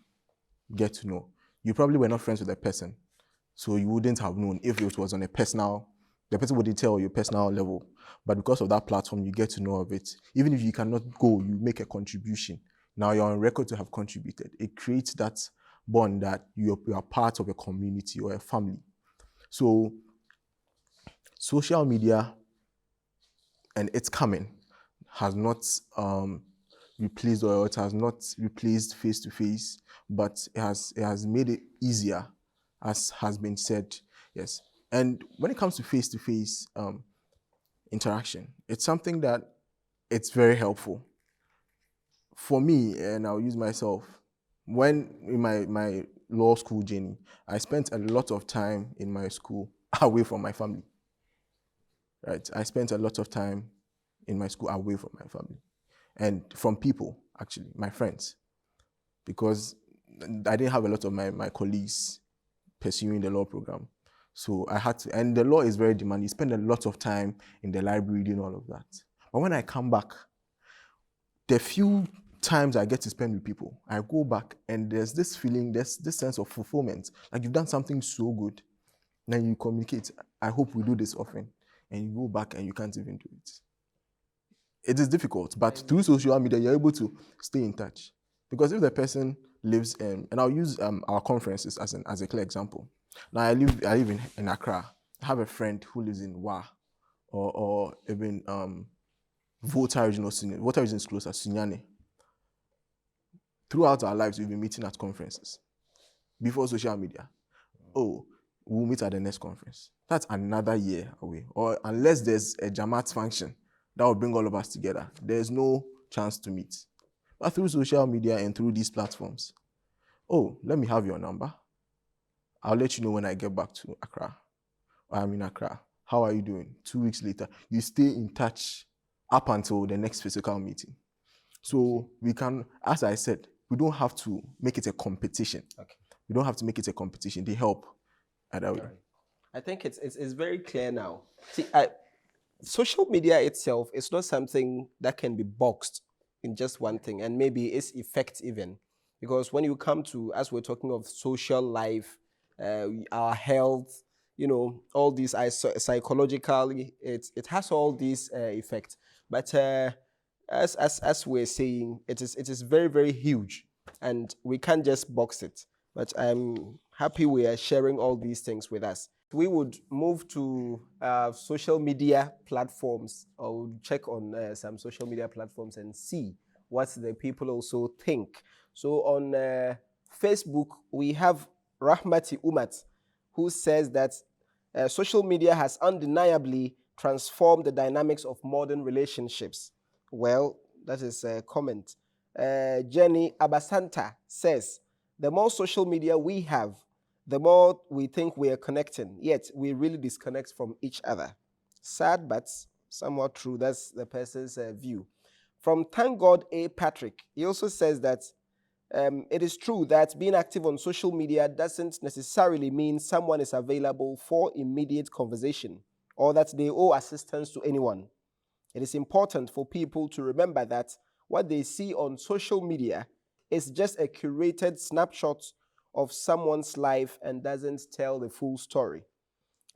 get to know. You probably were not friends with the person, so you wouldn't have known if it was on a personal, the person wouldn't tell you personal level. But because of that platform, you get to know of it. Even if you cannot go, you make a contribution. Now you're on record to have contributed. It creates that bond that you are part of a community or a family. So social media and its coming has not replaced, or it has not replaced face-to-face, but it has made it easier, as has been said. Yes. And when it comes to face-to-face interaction, it's something that it's very helpful. For me, and I'll use myself, when in my law school journey, I spent a lot of time in my school away from my family. Right? I spent a lot of time in my school away from my family and from people, actually, my friends, because I didn't have a lot of my colleagues pursuing the law program. So I had to, and the law is very demanding. You spend a lot of time in the library doing all of that. But when I come back, the few times I get to spend with people, I go back and there's this feeling, there's this sense of fulfillment. Like you've done something so good. Then you communicate, I hope we do this often. And you go back and you can't even do it. It is difficult, but through social media, you're able to stay in touch. Because if the person lives in, and I'll use our conferences as a clear example. Now I live in Accra. I have a friend who lives in Wa, or even Volta region, Volta region is closer, Sunyani. Throughout our lives, we've been meeting at conferences. before social media. Oh, we'll meet at the next conference. That's another year away. Or unless there's a Jamaat function that will bring all of us together, there's no chance to meet. But through social media and through these platforms, oh, let me have your number. I'll let you know when I get back to Accra. Or I'm in Accra. How are you doing? 2 weeks later, you stay in touch up until the next physical meeting. So we can, as I said, we don't have to make it a competition. Okay. We don't have to make it a competition. They help. I think it's very clear now. See, social media itself is not something that can be boxed in just one thing, and maybe its effects even. Because when you come to, as we're talking of social life, our health, all these psychologically, it has all these effects. But as we're saying, it is very, very huge, and we can't just box it. But I'm happy we are sharing all these things with us. We would move to social media platforms, or check on some social media platforms and see what the people also think. So on Facebook, we have Rahmati Umat, who says that social media has undeniably transformed the dynamics of modern relationships. Well, that is a comment. Jenny Abasanta says, the more social media we have, the more we think we are connecting, yet we really disconnect from each other. Sad, but somewhat true. That's the person's view. From Thank God A. Patrick, he also says that it is true that being active on social media doesn't necessarily mean someone is available for immediate conversation or that they owe assistance to anyone. It is important for people to remember that what they see on social media is just a curated snapshot of someone's life and doesn't tell the full story.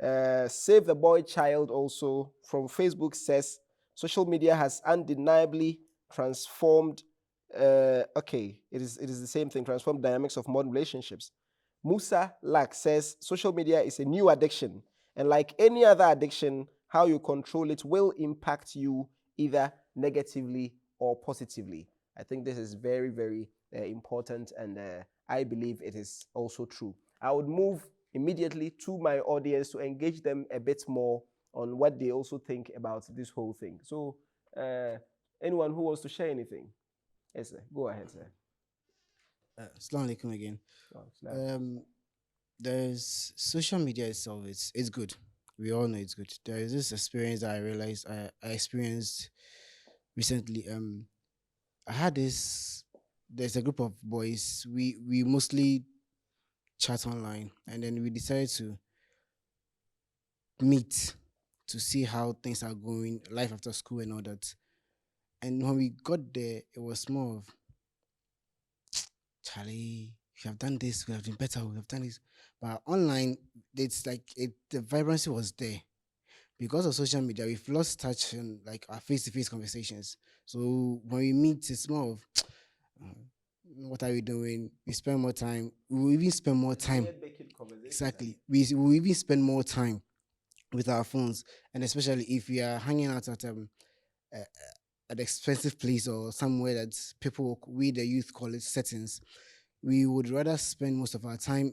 Save the Boy Child also from Facebook says, social media has undeniably transformed, it is the same thing, transformed dynamics of modern relationships. Musa Lak says, social media is a new addiction, and like any other addiction, how you control it will impact you either negatively or positively. I think this is very, very important, and I believe it is also true. I would move immediately to my audience to engage them a bit more on what they also think about this whole thing. So anyone who wants to share anything? Yes, sir. Go ahead, sir. Assalamu alaikum again. There's social media itself, it's good. We all know it's good. There is this experience that I realized I experienced recently. I had there's a group of boys, we mostly chat online, and then we decided to meet to see how things are going, life after school and all that. And when we got there, it was more of, Charlie, we have done this, we have been better, we have done this. But online, it's like the vibrancy was there. Because of social media, we've lost touch on like our face-to-face conversations. So when we meet, it's more of, what are we doing? We spend more time. We will even spend more time. Exactly. We will even spend more time with our phones, and especially if we are hanging out at an expensive place or somewhere that people, we the youth call it settings, we would rather spend most of our time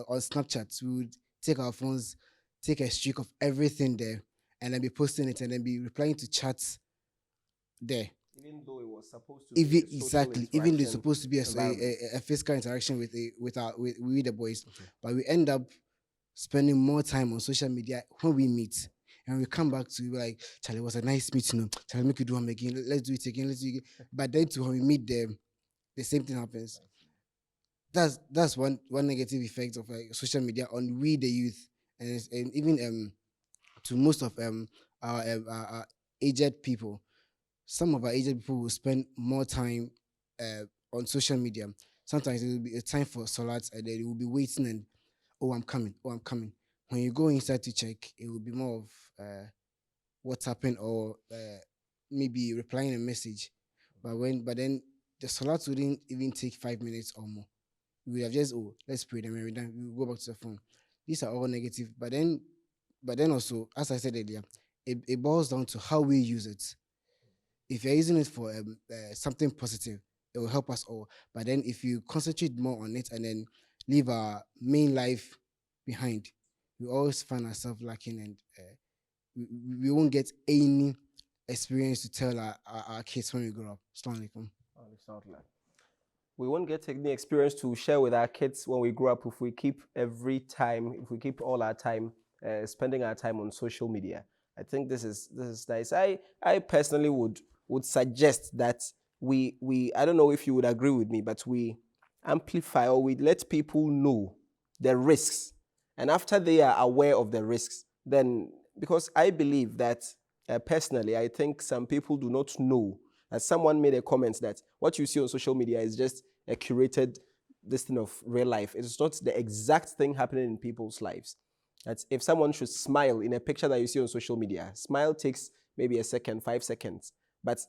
on Snapchat. We would take our phones, take a streak of everything there, and then be posting it and then be replying to chats there. Even though it was supposed to be even though it's supposed to be a physical interaction with the boys, but we end up spending more time on social media when we meet, and we come back to like, Charlie, it was a nice meeting. Charlie, make you do one again. Let's do it again. But then when we meet them, the same thing happens. That's one negative effect of social media on we the youth, and even to most of our aged people. Some of our aged people will spend more time on social media. Sometimes it will be a time for salat, and then they will be waiting and, I'm coming. When you go inside to check, it will be more of what's happened, or maybe replying a message. But then the salat wouldn't even take 5 minutes or more. We would have just, let's pray, then when we're done, we will go back to the phone. These are all negative. But then also, as I said earlier, it boils down to how we use it. If you're using it for something positive, it will help us all. But then if you concentrate more on it and then leave our main life behind, we always find ourselves lacking, and we won't get any experience to tell our kids when we grow up. Assalamu alaikum. We won't get any experience to share with our kids when we grow up if we keep all our time spending our time on social media. I think this is nice. I personally would suggest that we I don't know if you would agree with me, but we amplify or we let people know the risks, and after they are aware of the risks, then, because I believe that personally, I think some people do not know. As someone made a comment that what you see on social media is just a curated this thing of real life. It's not the exact thing happening in people's lives. That if someone should smile in a picture that you see on social media, smile takes maybe a second, 5 seconds. But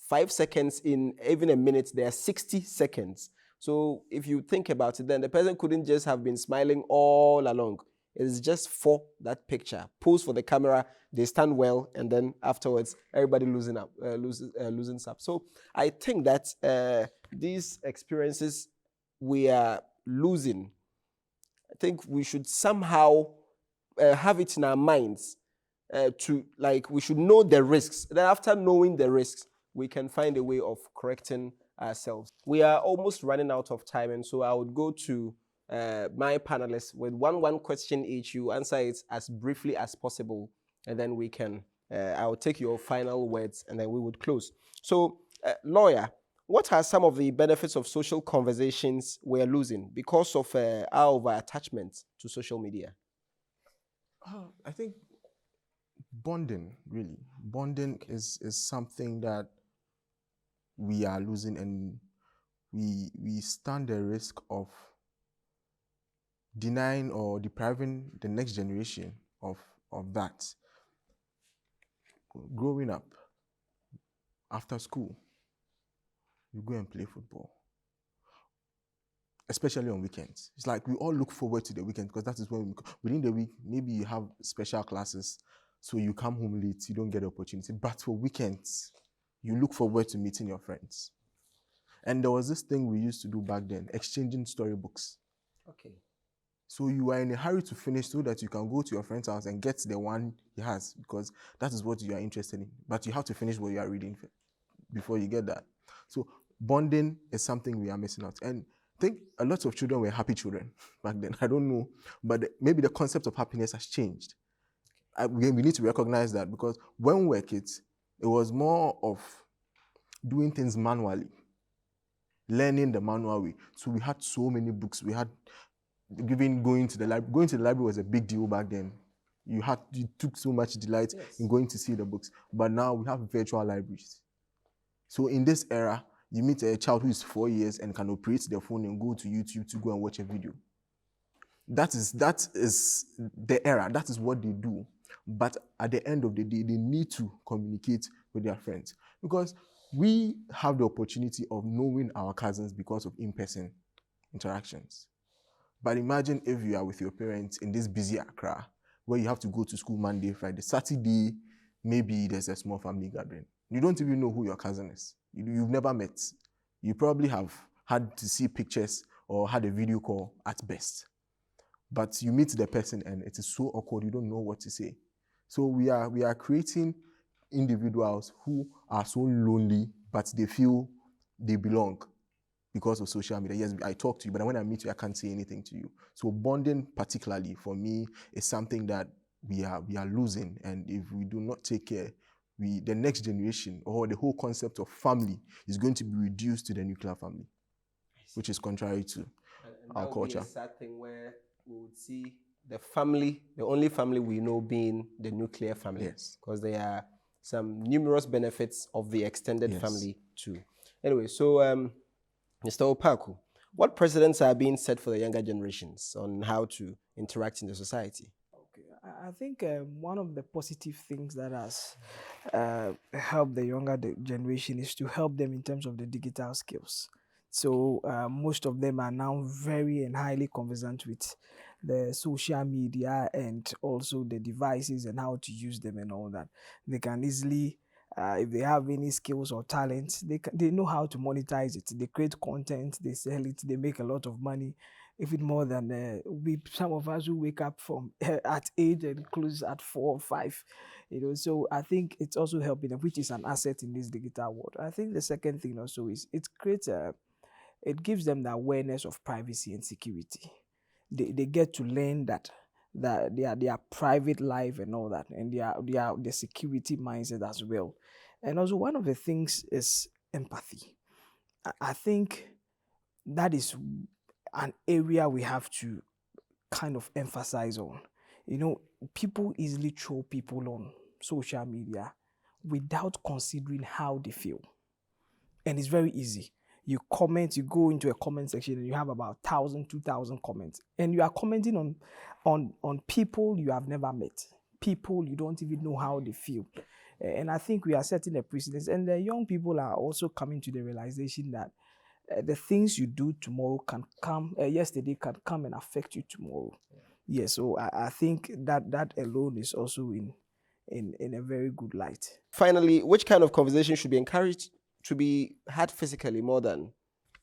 5 seconds in even a minute, there are 60 seconds. So if you think about it, then the person couldn't just have been smiling all along. It's just for that picture. Pose for the camera, they stand well, and then afterwards, everybody loosens up. So I think that these experiences we are losing, I think we should somehow have it in our minds we should know the risks. Then after knowing the risks, we can find a way of correcting ourselves. We are almost running out of time, and so I would go to my panelists with one question each. You answer it as briefly as possible, and then we can, I'll take your final words, and then we would close. So, lawyer, what are some of the benefits of social conversations we're losing because of our over-attachment to social media? I think bonding, really. Bonding is something that we are losing, and we stand the risk of denying or depriving the next generation of that. Growing up, after school, you go and play football, especially on weekends. It's like we all look forward to the weekend because that is when within the week, maybe you have special classes, so you come home late, you don't get the opportunity. But for weekends, you look forward to meeting your friends. And there was this thing we used to do back then, exchanging storybooks. Okay. So you are in a hurry to finish so that you can go to your friend's house and get the one he has, because that is what you are interested in. But you have to finish what you are reading before you get that. So bonding is something we are missing out. And I think a lot of children were happy children back then. I don't know, but maybe the concept of happiness has changed. We need to recognize that, because when we were kids, it was more of doing things manually, learning the manual way. So we had so many books. We had even going to the library. Going to the library was a big deal back then. You took so much delight in going to see the books. But now we have virtual libraries. So in this era, you meet a child who is 4 years and can operate the phone and go to YouTube to go and watch a video. That is the era. That is what they do. But at the end of the day, they need to communicate with their friends, because we have the opportunity of knowing our cousins because of in-person interactions. But imagine if you are with your parents in this busy Accra, where you have to go to school Monday, Friday, Saturday, maybe there's a small family gathering. You don't even know who your cousin is. You've never met. You probably have had to see pictures or had a video call at best. But you meet the person and it is so awkward, you don't know what to say. So we are creating individuals who are so lonely, but they feel they belong because of social media. Yes, I talk to you, but when I meet you, I can't say anything to you. So bonding, particularly for me, is something that we are losing. And if we do not take care, the next generation or the whole concept of family is going to be reduced to the nuclear family, which is contrary to our culture. That would be a sad thing where we would see the family, the only family we know being the nuclear family. Yes. Because there are some numerous benefits of the extended Yes. family too. Anyway, so Mr. Opaku, what precedents are being set for the younger generations on how to interact in the society? Okay, I think one of the positive things that has helped the younger generation is to help them in terms of the digital skills. So most of them are now very and highly conversant with the social media and also the devices and how to use them and all that. They can easily If they have any skills or talents, they know how to monetize it. They create content, they sell it, they make a lot of money. If it's more than some of us who wake up from at 8 and close at 4 or 5, So I think it's also helping them, which is an asset in this digital world. I think the second thing also is it gives them the awareness of privacy and security. They get to learn that their private life and all that, and their security mindset as well. And also one of the things is empathy. I think that is an area we have to kind of emphasize on. People easily throw people on social media without considering how they feel. And it's very easy. You comment, you go into a comment section and you have about 1,000, 2,000 comments. And you are commenting on people you have never met. People you don't even know how they feel. And I think we are setting a precedent. And the young people are also coming to the realization that the things you do tomorrow can come, yesterday can come and affect you tomorrow. Yeah, so I think that alone is also in a very good light. Finally, which kind of conversation should be encouraged to be had physically more than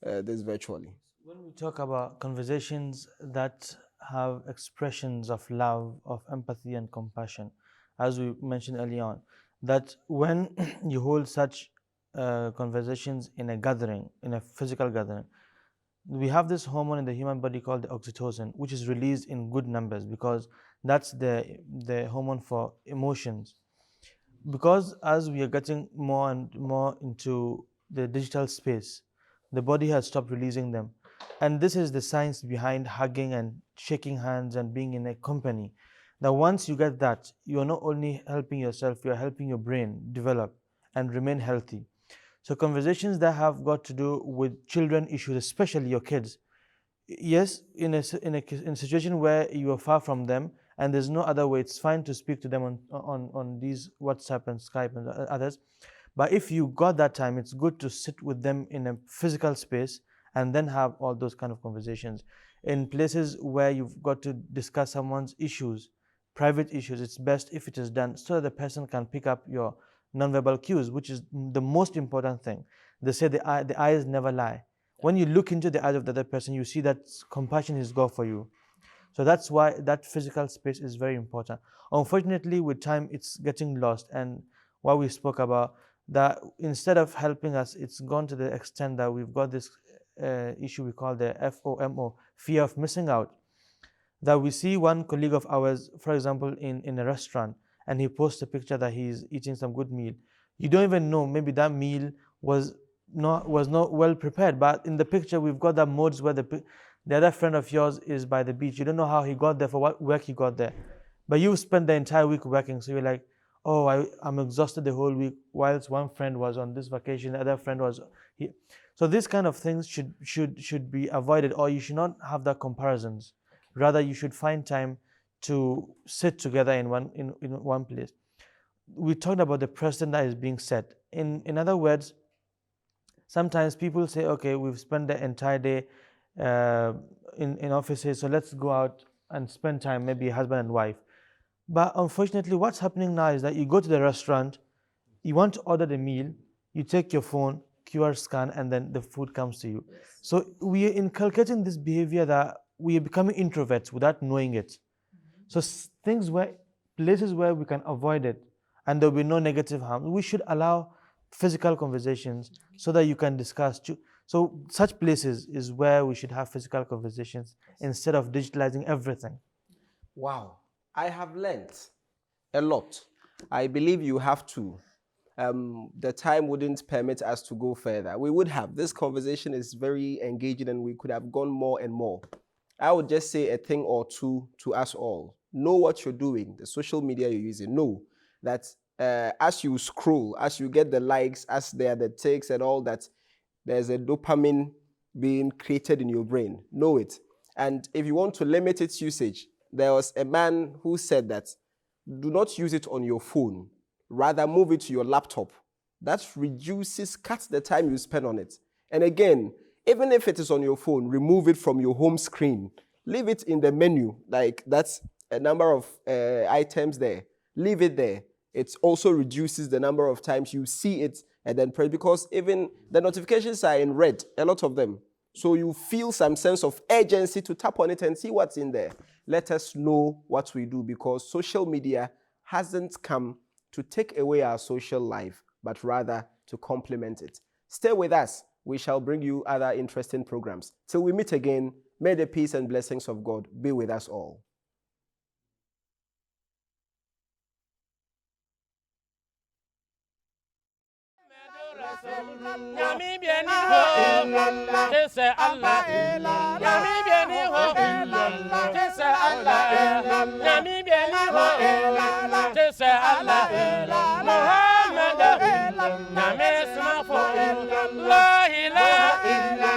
this virtually? When we talk about conversations that have expressions of love, of empathy and compassion, as we mentioned earlier on, that when you hold such conversations in a gathering, in a physical gathering, we have this hormone in the human body called the oxytocin, which is released in good numbers because that's the hormone for emotions. Because as we are getting more and more into the digital space, the body has stopped releasing them. And this is the science behind hugging and shaking hands and being in a company. That once you get that, you are not only helping yourself, you are helping your brain develop and remain healthy. So conversations that have got to do with children issues, especially your kids. Yes, in a situation where you are far from them and there's no other way, it's fine to speak to them on these WhatsApp and Skype and others. But if you got that time, it's good to sit with them in a physical space and then have all those kind of conversations. In places where you've got to discuss someone's issues, private issues, it's best if it is done so that the person can pick up your nonverbal cues, which is the most important thing. They say the eyes never lie. When you look into the eyes of the other person, you see that compassion is God for you. So that's why that physical space is very important. Unfortunately, with time, it's getting lost. And what we spoke about, that instead of helping us, it's gone to the extent that we've got this issue we call the FOMO, fear of missing out. That we see one colleague of ours, for example, in a restaurant, and he posts a picture that he's eating some good meal. You don't even know, maybe that meal was not well prepared, but in the picture we've got that modes where the other friend of yours is by the beach. You don't know how he got there, for what work he got there, but you spent the entire week working, so you're like, oh, I'm exhausted the whole week, whilst one friend was on this vacation, the other friend was here. So these kind of things should be avoided, or you should not have that comparisons. Rather, you should find time to sit together in one place. We talked about the precedent that is being set. In other words, sometimes people say, okay, we've spent the entire day in offices, so let's go out and spend time, maybe husband and wife. But unfortunately, what's happening now is that you go to the restaurant, you want to order the meal, you take your phone, QR scan, and then the food comes to you. So we are inculcating this behavior that we are becoming introverts without knowing it. So places where we can avoid it and there will be no negative harm, we should allow physical conversations so that you can discuss. So such places is where we should have physical conversations instead of digitalizing everything. Wow, I have learned a lot. I believe you have to. The time wouldn't permit us to go further. We would have. This conversation is very engaging and we could have gone more and more. I would just say a thing or two to us all. Know what you're doing, the social media you're using. Know that as you scroll, as you get the likes, as there are the takes and all that, there's a dopamine being created in your brain. Know it. And if you want to limit its usage, there was a man who said that do not use it on your phone. Rather move it to your laptop. That cuts the time you spend on it. And again, even if it is on your phone, remove it from your home screen. Leave it in the menu, like that's a number of items there. Leave it there. It also reduces the number of times you see it and then press, because even the notifications are in red, a lot of them. So you feel some sense of urgency to tap on it and see what's in there. Let us know what we do, because social media hasn't come to take away our social life, but rather to complement it. Stay with us. We shall bring you other interesting programs. Till we meet again, may the peace and blessings of God be with us all. Nyami bieni ho, Jese Allah. Nyami bieni ho, Jese Allah. Nyami bieni ho, Jese Allah. Muhammad, Nyami smafo, La ilaha illa